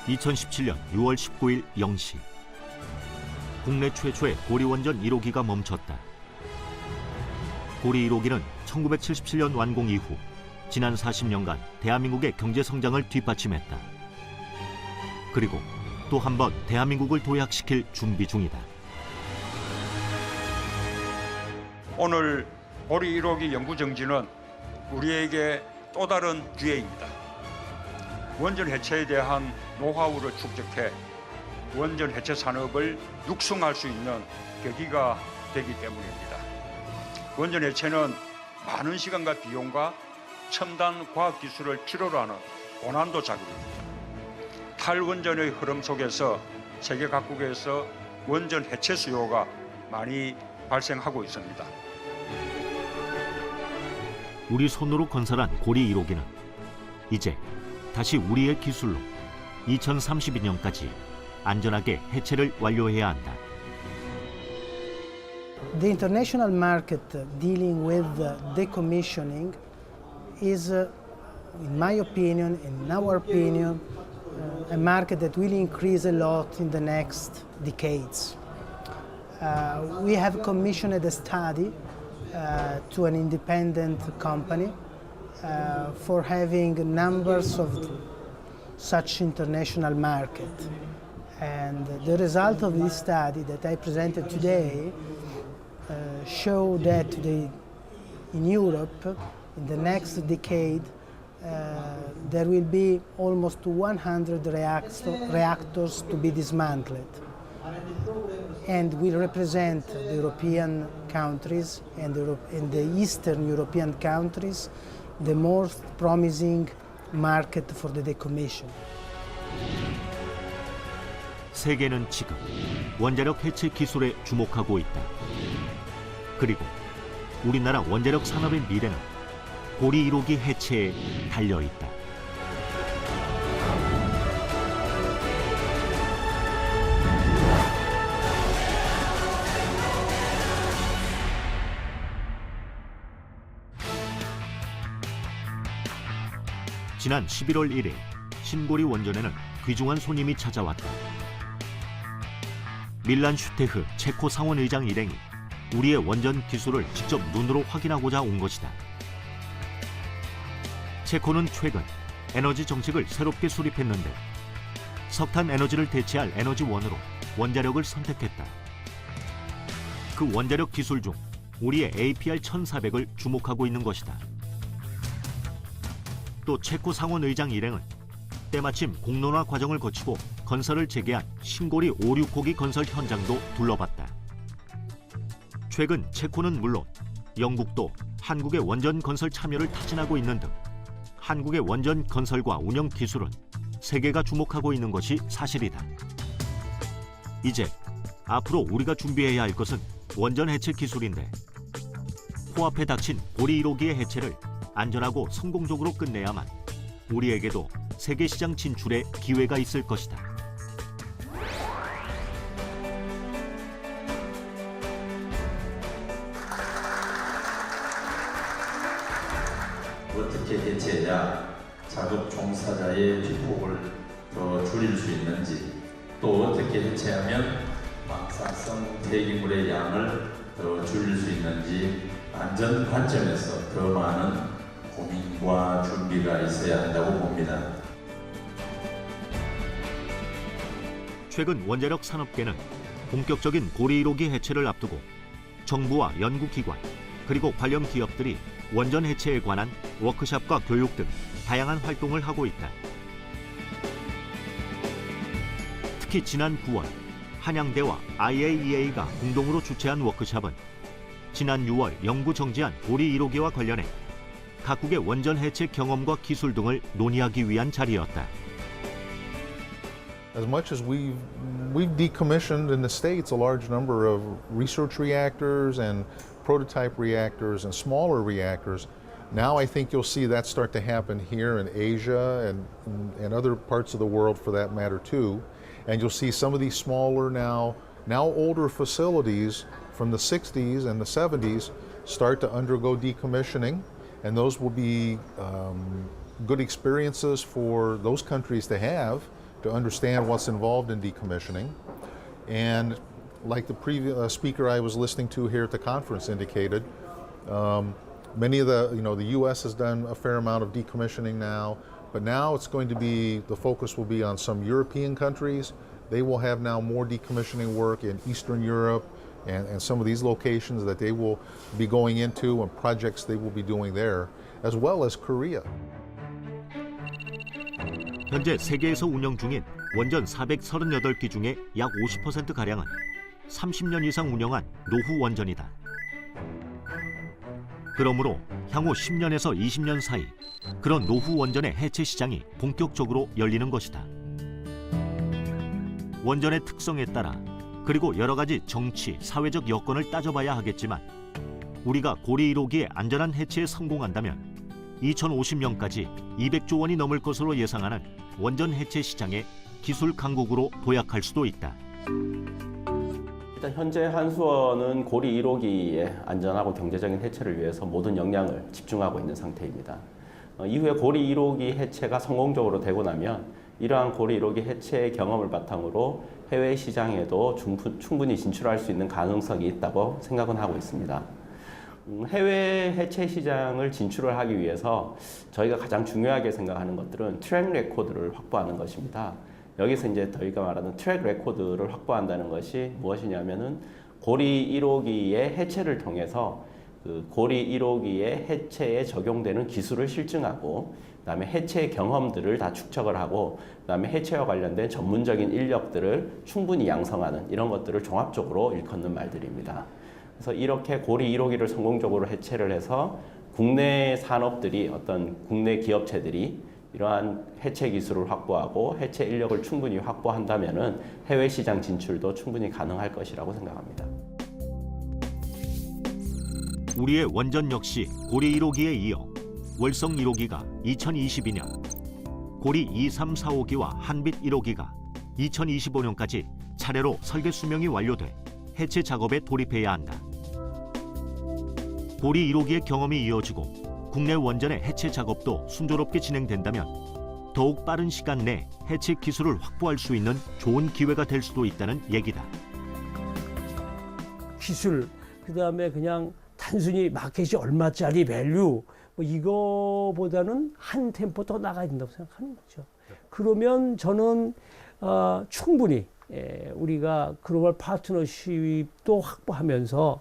2017년 6월 19일 0시 국내 최초의 고리원전 1호기가 멈췄다. 고리 1호기는 1977년 완공 이후 지난 40년간 대한민국의 경제 성장을 뒷받침했다. 그리고 또 한 번 대한민국을 도약시킬 준비 중이다. 오늘 고리 1호기 연구정지는 우리에게 또 다른 기회입니다. 원전 해체에 대한 노하우를 축적해 원전 해체 산업을 육성할 수 있는 계기가 되기 때문입니다. 원전 해체는 많은 시간과 비용과 첨단 과학 기술을 필요로 하는 고난도 작업입니다. 탈원전의 흐름 속에서 세계 각국에서 원전 해체 수요가 많이 발생하고 있습니다. 우리 손으로 건설한 고리 1호기는 이제 다시 우리의 기술로 2032년까지 안전하게 해체를 완료해야 한다. The international market dealing with decommissioning is, in my opinion, in our opinion, a market that will increase a lot in the next decades. We have commissioned a study to an independent company for having numbers of such international market. And the result of this study that I presented today show that in Europe, in the next decade, there will be almost 100 reactors to be dismantled, and will represent the European countries and the Eastern European countries the most promising market for the decommission. 세계는 지금 원자력 해체 기술에 주목하고 있다. 그리고 우리나라 원자력 산업의 미래는 고리 1호기 해체에 달려 있다. 지난 11월 1일 신고리 원전에는 귀중한 손님이 찾아왔다. 밀란 슈테흐 체코 상원의장 일행이 우리의 원전 기술을 직접 눈으로 확인하고자 온 것이다. 체코는 최근 에너지 정책을 새롭게 수립했는데 석탄 에너지를 대체할 에너지원으로 원자력을 선택했다. 그 원자력 기술 중 우리의 APR 1400을 주목하고 있는 것이다. 또 체코 상원의장 일행은 때마침 공론화 과정을 거치고 건설을 재개한 신고리 5, 6호기 건설 현장도 둘러봤다. 최근 체코는 물론 영국도 한국의 원전 건설 참여를 타진하고 있는 등 한국의 원전 건설과 운영 기술은 세계가 주목하고 있는 것이 사실이다. 이제 앞으로 우리가 준비해야 할 것은 원전 해체 기술인데 코앞에 닥친 고리 1호기의 해체를 안전하고 성공적으로 끝내야만 우리에게도 세계 시장 진출의 기회가 있을 것이다. 어떻게 해체해야 자국 종사자의 피폭을 더 줄일 수 있는지, 또 어떻게 해체하면 방사성 폐기물의 양을 더 줄일 수 있는지 안전 관점에서 더 많은 고민과 준비가 있어야 한다고 봅니다. 최근 원자력 산업계는 본격적인 고리 1호기 해체를 앞두고 정부와 연구기관 그리고 관련 기업들이 원전 해체에 관한 워크숍과 교육 등 다양한 활동을 하고 있다. 특히 지난 9월 한양대와 IAEA가 공동으로 주최한 워크숍은 지난 6월 영구 정지한 고리 1호기와 관련해 각국의 원전 해체 경험과 기술 등을 논의하기 위한 자리였다. As much as we've decommissioned in the States a large number of research reactors and prototype reactors and smaller reactors, now I think you'll see that start to happen here in Asia and other parts of the world for that matter too. And you'll see some of these smaller now older facilities from the 60s and the 70s start to undergo decommissioning, and those will be good experiences for those countries to have to understand what's involved in decommissioning. And like the previous speaker I was listening to here at the conference indicated, many of the U.S. has done a fair amount of decommissioning now, but now it's going to be, the focus will be on some European countries. They will have now more decommissioning work in Eastern Europe and some of these locations that they will be going into and projects they will be doing there, as well as Korea. 현재 세계에서 운영 중인 원전 438기 중에 약 50%가량은 30년 이상 운영한 노후 원전이다. 그러므로 향후 10년에서 20년 사이 그런 노후 원전의 해체 시장이 본격적으로 열리는 것이다. 원전의 특성에 따라 그리고 여러 가지 정치, 사회적 여건을 따져봐야 하겠지만 우리가 고리 1호기의 안전한 해체에 성공한다면 2050년까지 200조 원이 넘을 것으로 예상하는 원전 해체 시장의 기술 강국으로 도약할 수도 있다. 일단 현재 한수원은 고리 1호기의 안전하고 경제적인 해체를 위해서 모든 역량을 집중하고 있는 상태입니다. 이후에 고리 1호기 해체가 성공적으로 되고 나면 이러한 고리 1호기 해체의 경험을 바탕으로 해외 시장에도 충분히 진출할 수 있는 가능성이 있다고 생각은 하고 있습니다. 해외 해체 시장을 진출을 하기 위해서 저희가 가장 중요하게 생각하는 것들은 트랙 레코드를 확보하는 것입니다. 여기서 이제 저희가 말하는 트랙 레코드를 확보한다는 것이 무엇이냐면은 고리 1호기의 해체를 통해서 그 고리 1호기의 해체에 적용되는 기술을 실증하고 그다음에 해체 경험들을 다 축적을 하고 그다음에 해체와 관련된 전문적인 인력들을 충분히 양성하는 이런 것들을 종합적으로 일컫는 말들입니다. 그래서 이렇게 고리 1호기를 성공적으로 해체를 해서 국내 산업들이 어떤 국내 기업체들이 이러한 해체 기술을 확보하고 해체 인력을 충분히 확보한다면은 해외 시장 진출도 충분히 가능할 것이라고 생각합니다. 우리의 원전 역시 고리 1호기에 이어 월성 1호기가 2022년, 고리 2, 3, 4호기와 한빛 1호기가 2025년까지 차례로 설계 수명이 완료돼 해체 작업에 돌입해야 한다. 고리 1호기의 경험이 이어지고 국내 원전의 해체 작업도 순조롭게 진행된다면 더욱 빠른 시간 내 해체 기술을 확보할 수 있는 좋은 기회가 될 수도 있다는 얘기다. 기술, 그다음에 그냥 단순히 마켓이 얼마짜리 밸류 뭐 이거보다는 한 템포 더 나가야 된다고 생각하는 거죠. 그러면 저는 충분히 우리가 글로벌 파트너십도 확보하면서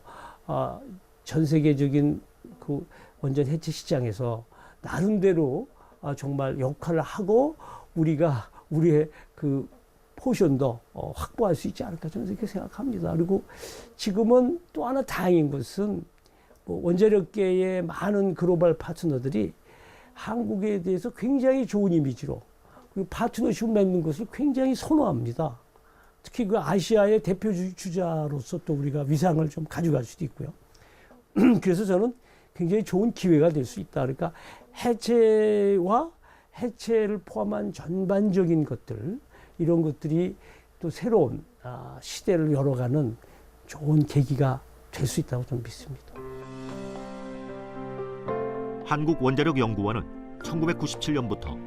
전 세계적인 그 원전 해체 시장에서 나름대로 정말 역할을 하고 우리가 우리의 그 포션도 확보할 수 있지 않을까 저는 그렇게 생각합니다. 그리고 지금은 또 하나 다행인 것은 뭐 원자력계의 많은 글로벌 파트너들이 한국에 대해서 굉장히 좋은 이미지로 그리고 파트너십을 맺는 것을 굉장히 선호합니다. 특히 그 아시아의 대표 주자로서 또 우리가 위상을 좀 가져갈 수도 있고요. 그래서 저는 굉장히 좋은 기회가 될 수 있다. 그러니까 해체와 해체를 포함한 전반적인 것들 이런 것들이 또 새로운 시대를 열어가는 좋은 계기가 될 수 있다고 저는 믿습니다. 한국원자력연구원은 1997년부터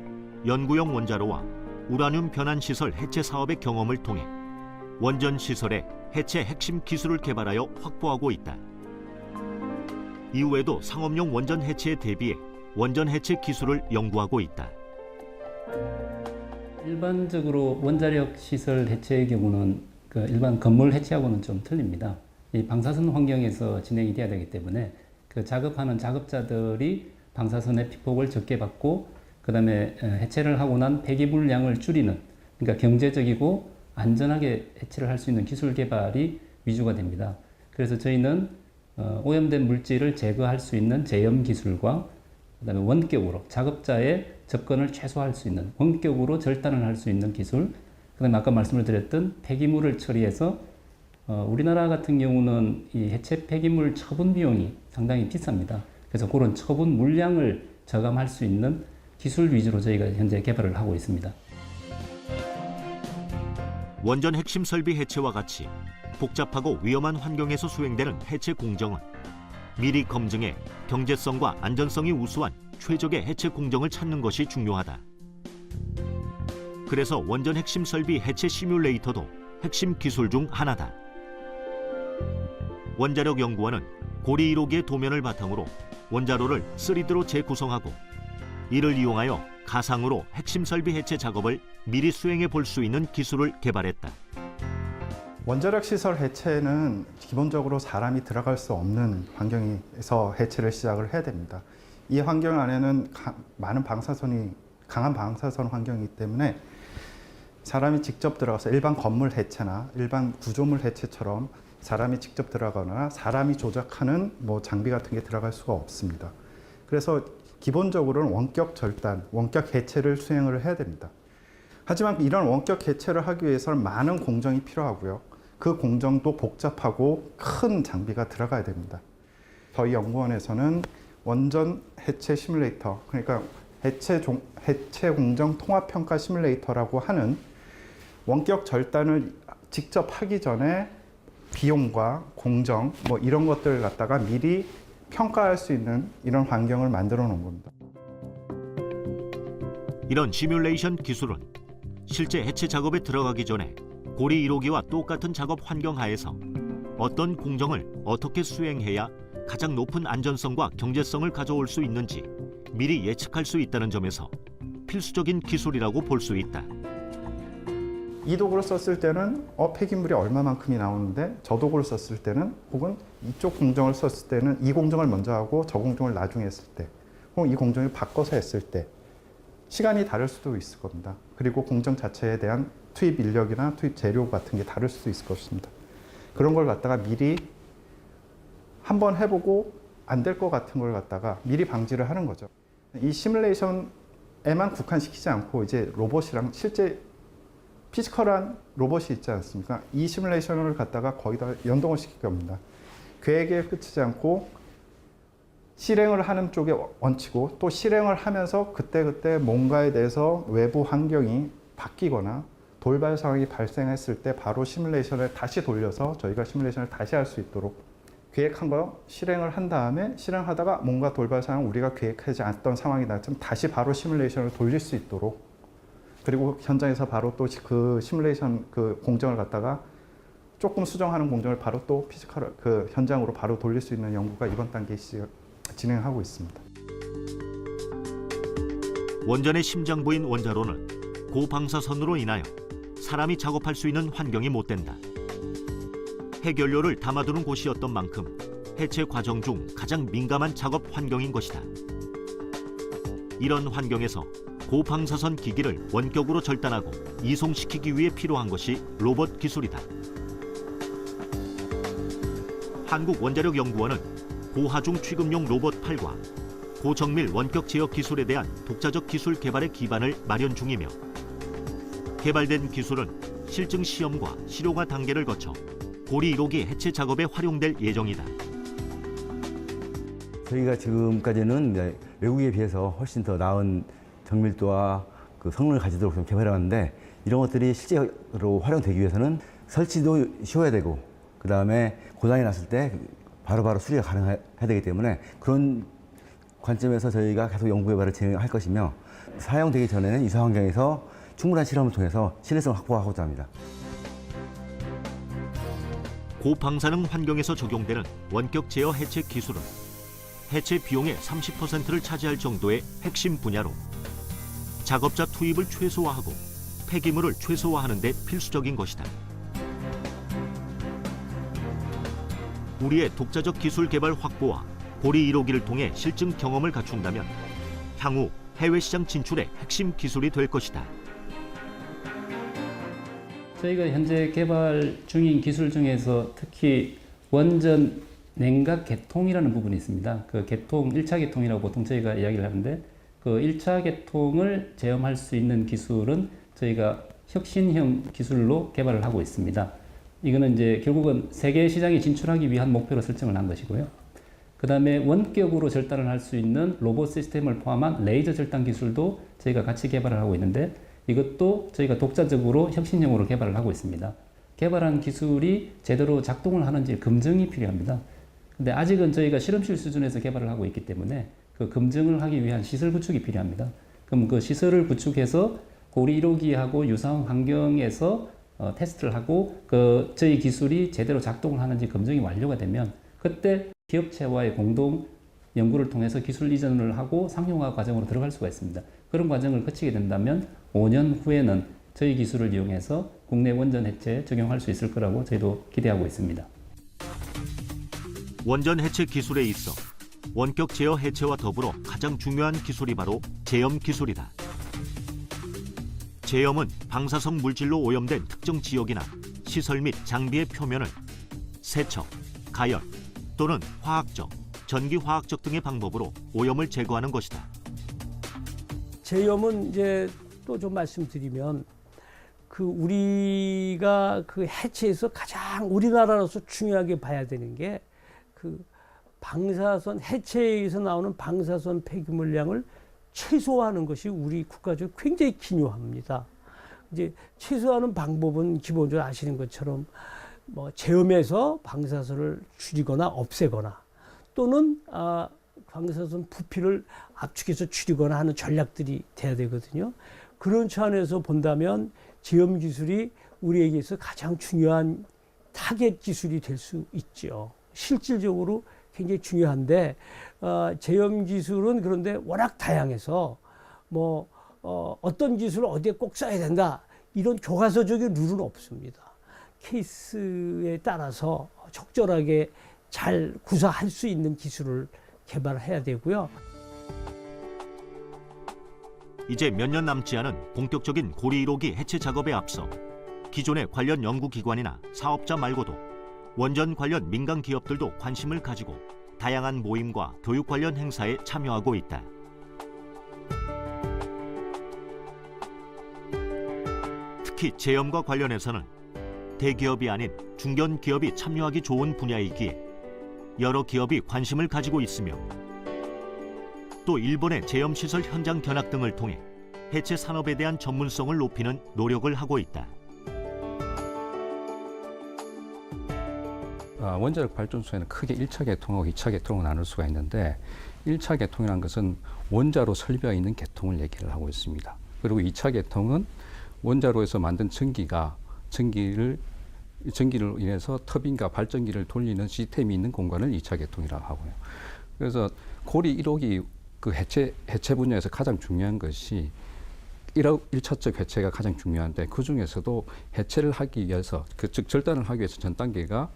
연구용 원자로와 우라늄 변환시설 해체 사업의 경험을 통해 원전 시설의 해체 핵심 기술을 개발하여 확보하고 있다. 이후에도 상업용 원전 해체에 대비해 원전 해체 기술을 연구하고 있다. 일반적으로 원자력 시설 해체의 경우는 그 일반 건물 해체하고는 좀 틀립니다. 이 방사선 환경에서 진행이 돼야 되기 때문에 그 작업하는 작업자들이 방사선의 피폭을 적게 받고 그다음에 해체를 하고 난 폐기물량을 줄이는 그러니까 경제적이고 안전하게 해체를 할 수 있는 기술 개발이 위주가 됩니다. 그래서 저희는 오염된 물질을 제거할 수 있는 제염 기술과 그다음에 원격으로 작업자의 접근을 최소화할 수 있는 원격으로 절단을 할 수 있는 기술 그다음에 아까 말씀을 드렸던 폐기물을 처리해서 우리나라 같은 경우는 이 해체 폐기물 처분 비용이 상당히 비쌉니다. 그래서 그런 처분 물량을 저감할 수 있는 기술 위주로 저희가 현재 개발을 하고 있습니다. 원전 핵심 설비 해체와 같이 복잡하고 위험한 환경에서 수행되는 해체 공정은 미리 검증해 경제성과 안전성이 우수한 최적의 해체 공정을 찾는 것이 중요하다. 그래서 원전 핵심 설비 해체 시뮬레이터도 핵심 기술 중 하나다. 원자력 연구원은 고리 1호기의 도면을 바탕으로 원자로를 3D로 재구성하고 이를 이용하여 가상으로 핵심 설비 해체 작업을 미리 수행해 볼 수 있는 기술을 개발했다. 원자력 시설 해체는 기본적으로 사람이 들어갈 수 없는 환경에서 해체를 시작을 해야 됩니다. 이 환경 안에는 많은 강한 방사선 환경이기 때문에 사람이 직접 들어가서 일반 건물 해체나 일반 구조물 해체처럼 사람이 직접 들어가거나 사람이 조작하는 장비 같은 게 들어갈 수가 없습니다. 그래서 기본적으로는 원격 절단, 원격 해체를 수행을 해야 됩니다. 하지만 이런 원격 해체를 하기 위해서는 많은 공정이 필요하고요. 그 공정도 복잡하고 큰 장비가 들어가야 됩니다. 저희 연구원에서는 원전 해체 시뮬레이터, 그러니까 해체 공정 통합 평가 시뮬레이터라고 하는 원격 절단을 직접 하기 전에 비용과 공정 이런 것들을 갖다가 미리 평가할 수 있는 이런 환경을 만들어 놓은 겁니다. 이런 시뮬레이션 기술은 실제 해체 작업에 들어가기 전에 고리 1호기와 똑같은 작업 환경 하에서 어떤 공정을 어떻게 수행해야 가장 높은 안전성과 경제성을 가져올 수 있는지 미리 예측할 수 있다는 점에서 필수적인 기술이라고 볼 수 있다. 이 도구를 썼을 때는 폐기물이 얼마만큼이 나오는데 저 도구를 썼을 때는 혹은 이쪽 공정을 썼을 때는 이 공정을 먼저 하고 저 공정을 나중에 했을 때 혹은 이 공정을 바꿔서 했을 때 시간이 다를 수도 있을 겁니다. 그리고 공정 자체에 대한 투입 인력이나 투입 재료 같은 게 다를 수도 있을 것입니다. 그런 걸 갖다가 미리 한번 해보고 안 될 것 같은 걸 갖다가 미리 방지를 하는 거죠. 이 시뮬레이션에만 국한시키지 않고 이제 로봇이랑 실제 피지컬한 로봇이 있지 않습니까? 이 시뮬레이션을 갖다가 거의 다 연동을 시킬 겁니다. 계획에 그치지 않고 실행을 하는 쪽에 얹히고 또 실행을 하면서 그때그때 뭔가에 대해서 외부 환경이 바뀌거나 돌발 상황이 발생했을 때 바로 시뮬레이션을 다시 돌려서 저희가 시뮬레이션을 다시 할 수 있도록 계획한 거 실행을 한 다음에 실행하다가 뭔가 돌발 상황 우리가 계획하지 않았던 상황이 나타나면 다시 바로 시뮬레이션을 돌릴 수 있도록 그리고 현장에서 바로 또 그 시뮬레이션 그 공정을 갖다가 조금 수정하는 공정을 바로 또 피지컬 그 현장으로 바로 돌릴 수 있는 연구가 이번 단계에 진행하고 있습니다. 원전의 심장부인 원자로는 고방사선으로 인하여 사람이 작업할 수 있는 환경이 못 된다. 해결료를 담아두는 곳이었던 만큼 해체 과정 중 가장 민감한 작업 환경인 것이다. 이런 환경에서 고방사선 기기를 원격으로 절단하고 이송시키기 위해 필요한 것이 로봇 기술이다. 한국원자력연구원은 고하중 취급용 로봇 8과 고정밀 원격 제어 기술에 대한 독자적 기술 개발의 기반을 마련 중이며 개발된 기술은 실증 시험과 실용화 단계를 거쳐 고리 1호기 해체 작업에 활용될 예정이다. 저희가 지금까지는 외국에 비해서 훨씬 더 나은 정밀도와 그 성능을 가지도록 좀 개발해왔는데 이런 것들이 실제로 활용되기 위해서는 설치도 쉬워야 되고 그 다음에 고장이 났을 때 바로바로 수리가 가능해야 되기 때문에 그런 관점에서 저희가 계속 연구 개발을 진행할 것이며 사용되기 전에는 이사 환경에서 충분한 실험을 통해서 신뢰성을 확보하고자 합니다. 고방사능 환경에서 적용되는 원격 제어 해체 기술은 해체 비용의 30%를 차지할 정도의 핵심 분야로 작업자 투입을 최소화하고 폐기물을 최소화하는 데 필수적인 것이다. 우리의 독자적 기술 개발 확보와 고리 1호기를 통해 실증 경험을 갖춘다면 향후 해외 시장 진출의 핵심 기술이 될 것이다. 저희가 현재 개발 중인 기술 중에서 특히 원전 냉각 개통이라는 부분이 있습니다. 그 개통, 1차 개통이라고 보통 저희가 이야기를 하는데 그 1차 개통을 체험할 수 있는 기술은 저희가 혁신형 기술로 개발을 하고 있습니다. 이거는 이제 결국은 세계 시장에 진출하기 위한 목표로 설정을 한 것이고요. 그 다음에 원격으로 절단을 할 수 있는 로봇 시스템을 포함한 레이저 절단 기술도 저희가 같이 개발을 하고 있는데 이것도 저희가 독자적으로 혁신형으로 개발을 하고 있습니다. 개발한 기술이 제대로 작동을 하는지 검증이 필요합니다. 근데 아직은 저희가 실험실 수준에서 개발을 하고 있기 때문에 그 검증을 하기 위한 시설 구축이 필요합니다. 그럼 그 시설을 구축해서 고리 1호기하고 유사한 환경에서 테스트를 하고 저희 기술이 제대로 작동을 하는지 검증이 완료가 되면 그때 기업체와의 공동 연구를 통해서 기술 이전을 하고 상용화 과정으로 들어갈 수가 있습니다. 그런 과정을 거치게 된다면 5년 후에는 저희 기술을 이용해서 국내 원전 해체에 적용할 수 있을 거라고 저희도 기대하고 있습니다. 원전 해체 기술에 있어 원격 제어 해체와 더불어 가장 중요한 기술이 바로 제염 기술이다. 제염은 방사성 물질로 오염된 특정 지역이나 시설 및 장비의 표면을 세척, 가열 또는 화학적, 전기화학적 등의 방법으로 오염을 제거하는 것이다. 제염은 이제 또 좀 말씀드리면 우리가 해체에서 가장 우리나라로서 중요하게 봐야 되는 게 방사선 해체에서 나오는 방사선 폐기물량을 최소화하는 것이 우리 국가적으로 굉장히 기요합니다. 이제 최소화하는 방법은 기본적으로 아시는 것처럼 제염에서 방사선을 줄이거나 없애거나 또는 방사선 부피를 압축해서 줄이거나 하는 전략들이 돼야 되거든요. 그런 차원에서 본다면 제염 기술이 우리에게서 가장 중요한 타겟 기술이 될 수 있죠. 실질적으로 굉장히 중요한데 제염 기술은 그런데 워낙 다양해서 어떤 기술을 어디에 꼭 써야 된다 이런 교과서적인 룰은 없습니다. 케이스에 따라서 적절하게 잘 구사할 수 있는 기술을 개발해야 되고요. 이제 몇 년 남지 않은 본격적인 고리 1호기 해체 작업에 앞서 기존의 관련 연구기관이나 사업자 말고도 원전 관련 민간 기업들도 관심을 가지고 다양한 모임과 교육 관련 행사에 참여하고 있다. 특히 제염과 관련해서는 대기업이 아닌 중견 기업이 참여하기 좋은 분야이기에 여러 기업이 관심을 가지고 있으며 또 일본의 제염시설 현장 견학 등을 통해 해체 산업에 대한 전문성을 높이는 노력을 하고 있다. 원자력 발전소에는 크게 1차 계통하고 2차 계통을 나눌 수가 있는데 1차 계통이라는 것은 원자로 설비가 있는 계통을 얘기를 하고 있습니다. 그리고 2차 계통은 원자로에서 만든 전기를 인해서 터빈과 발전기를 돌리는 시스템이 있는 공간을 2차 계통이라고 하고요. 그래서 고리 1호기 해체 분야에서 가장 중요한 것이 1차적 해체가 가장 중요한데 그 중에서도 해체를 하기 위해서 즉 절단을 하기 위해서 전 단계가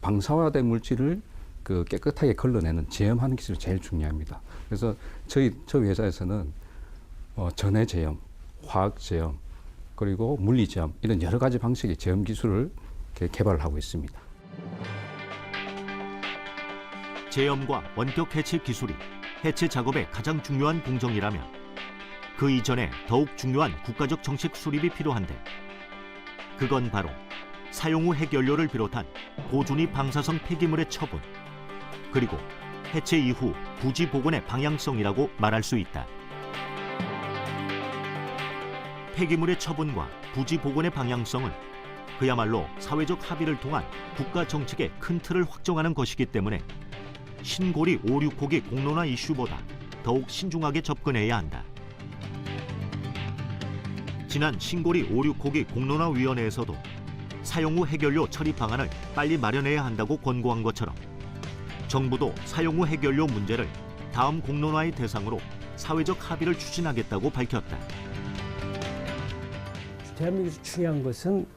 방사화된 물질을 깨끗하게 걸러내는 제염하는 기술이 제일 중요합니다. 그래서 저희 회사에서는 전해 제염, 화학 제염, 그리고 물리 제염 이런 여러 가지 방식의 제염 기술을 개발을 하고 있습니다. 제염과 원격 해체 기술이 해체 작업의 가장 중요한 공정이라면 그 이전에 더욱 중요한 국가적 정책 수립이 필요한데 그건 바로 사용 후 핵연료를 비롯한 고준위 방사성 폐기물의 처분 그리고 해체 이후 부지 복원의 방향성이라고 말할 수 있다. 폐기물의 처분과 부지 복원의 방향성은 그야말로 사회적 합의를 통한 국가 정책의 큰 틀을 확정하는 것이기 때문에 신고리 5, 6호기 공론화 이슈보다 더욱 신중하게 접근해야 한다. 지난 신고리 5, 6호기 공론화위원회에서도 사용 후 핵연료 처리 방안을 빨리 마련해야 한다고 권고한 것처럼 정부도 사용 후 핵연료 문제를 다음 공론화의 대상으로 사회적 합의를 추진하겠다고 밝혔다. 대한민국에서 중요한 것은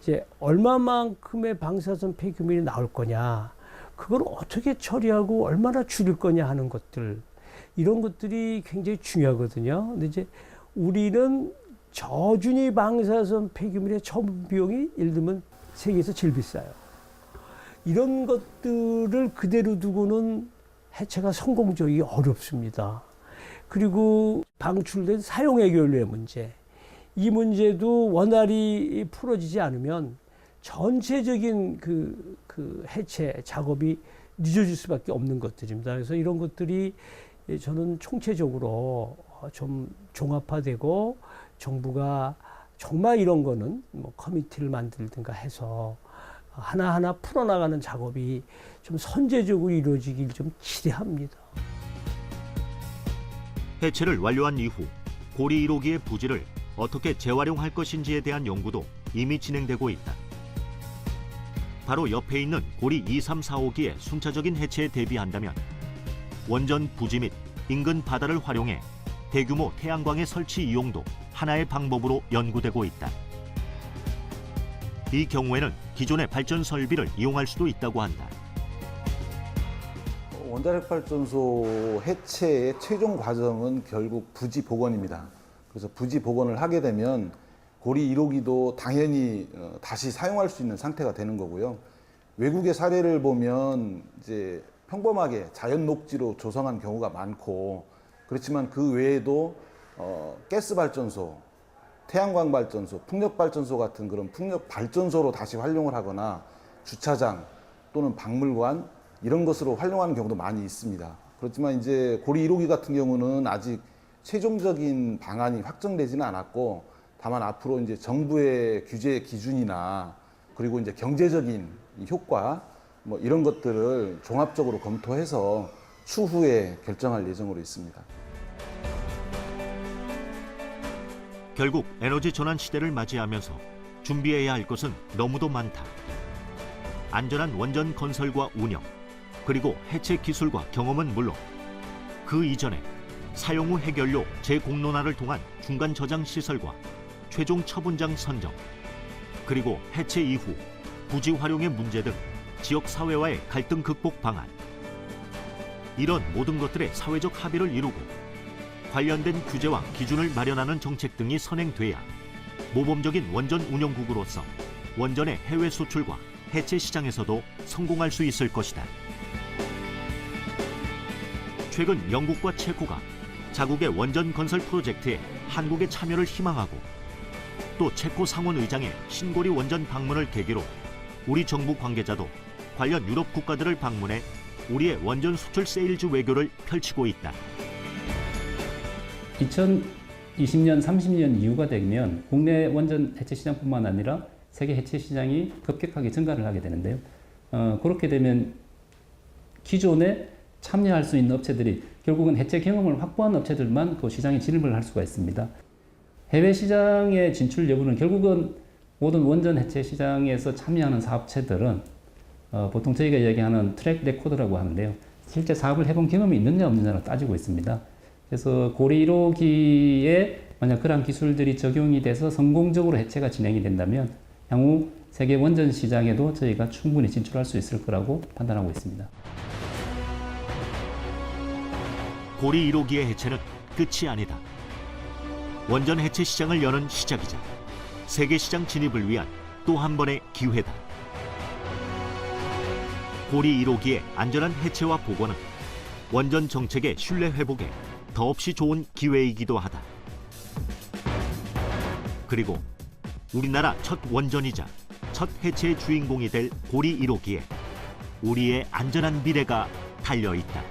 이제 얼마만큼의 방사선 폐기물이 나올 거냐, 그걸 어떻게 처리하고 얼마나 줄일 거냐 하는 것들, 이런 것들이 굉장히 중요하거든요. 근데 이제 우리는 저준위 방사선 폐기물의 처분 비용이 예를 들면 세계에서 제일 비싸요. 이런 것들을 그대로 두고는 해체가 성공적이기 어렵습니다. 그리고 방출된 사용 핵연료의 문제, 이 문제도 원활히 풀어지지 않으면 전체적인 그 해체 작업이 늦어질 수밖에 없는 것들입니다. 그래서 이런 것들이 저는 총체적으로 좀 종합화되고 정부가 정말 이런 거는 뭐 커미티를 만들든가 해서 하나하나 풀어나가는 작업이 좀 선제적으로 이루어지길 좀 기대합니다. 해체를 완료한 이후 고리 1호기의 부지를 어떻게 재활용할 것인지에 대한 연구도 이미 진행되고 있다. 바로 옆에 있는 고리 2345기의 순차적인 해체에 대비한다면 원전 부지 및 인근 바다를 활용해 대규모 태양광의 설치 이용도 하나의 방법으로 연구되고 있다. 이 경우에는 기존의 발전 설비를 이용할 수도 있다고 한다. 원자력 발전소 해체의 최종 과정은 결국 부지 복원입니다. 그래서 부지 복원을 하게 되면 고리 1호기도 당연히 다시 사용할 수 있는 상태가 되는 거고요. 외국의 사례를 보면 이제 평범하게 자연 녹지로 조성한 경우가 많고, 그렇지만 그 외에도 가스 발전소, 태양광 발전소, 풍력 발전소 같은 그런 풍력 발전소로 다시 활용을 하거나 주차장 또는 박물관 이런 것으로 활용하는 경우도 많이 있습니다. 그렇지만 이제 고리 1호기 같은 경우는 아직 최종적인 방안이 확정되지는 않았고, 다만 앞으로 이제 정부의 규제 기준이나 그리고 이제 경제적인 효과 뭐 이런 것들을 종합적으로 검토해서 추후에 결정할 예정으로 있습니다. 결국 에너지 전환 시대를 맞이하면서 준비해야 할 것은 너무도 많다. 안전한 원전 건설과 운영, 그리고 해체 기술과 경험은 물론 그 이전에 사용 후 해결료 재공론화를 통한 중간 저장 시설과 최종 처분장 선정, 그리고 해체 이후 부지 활용의 문제 등 지역 사회와의 갈등 극복 방안, 이런 모든 것들의 사회적 합의를 이루고 관련된 규제와 기준을 마련하는 정책 등이 선행돼야 모범적인 원전 운영국으로서 원전의 해외 수출과 해체 시장에서도 성공할 수 있을 것이다. 최근 영국과 체코가 자국의 원전 건설 프로젝트에 한국의 참여를 희망하고, 또 체코 상원의장의 신고리 원전 방문을 계기로 우리 정부 관계자도 관련 유럽 국가들을 방문해 우리의 원전 수출 세일즈 외교를 펼치고 있다. 2020년, 30년 이후가 되면 국내 원전 해체 시장뿐만 아니라 세계 해체 시장이 급격하게 증가를 하게 되는데요. 그렇게 되면 기존에 참여할 수 있는 업체들이 결국은 해체 경험을 확보한 업체들만 그 시장에 진입을 할 수가 있습니다. 해외 시장의 진출 여부는 결국은 모든 원전 해체 시장에서 참여하는 사업체들은 보통 저희가 이야기하는 트랙 레코드라고 하는데요. 실제 사업을 해본 경험이 있느냐 없느냐를 따지고 있습니다. 그래서 고리 1호기에 만약 그러한 기술들이 적용이 돼서 성공적으로 해체가 진행이 된다면 향후 세계 원전 시장에도 저희가 충분히 진출할 수 있을 거라고 판단하고 있습니다. 고리 1호기의 해체는 끝이 아니다. 원전 해체 시장을 여는 시작이자 세계 시장 진입을 위한 또 한 번의 기회다. 고리 1호기의 안전한 해체와 복원은 원전 정책의 신뢰 회복에 더없이 좋은 기회이기도 하다. 그리고 우리나라 첫 원전이자 첫 해체의 주인공이 될 고리 1호기에 우리의 안전한 미래가 달려 있다.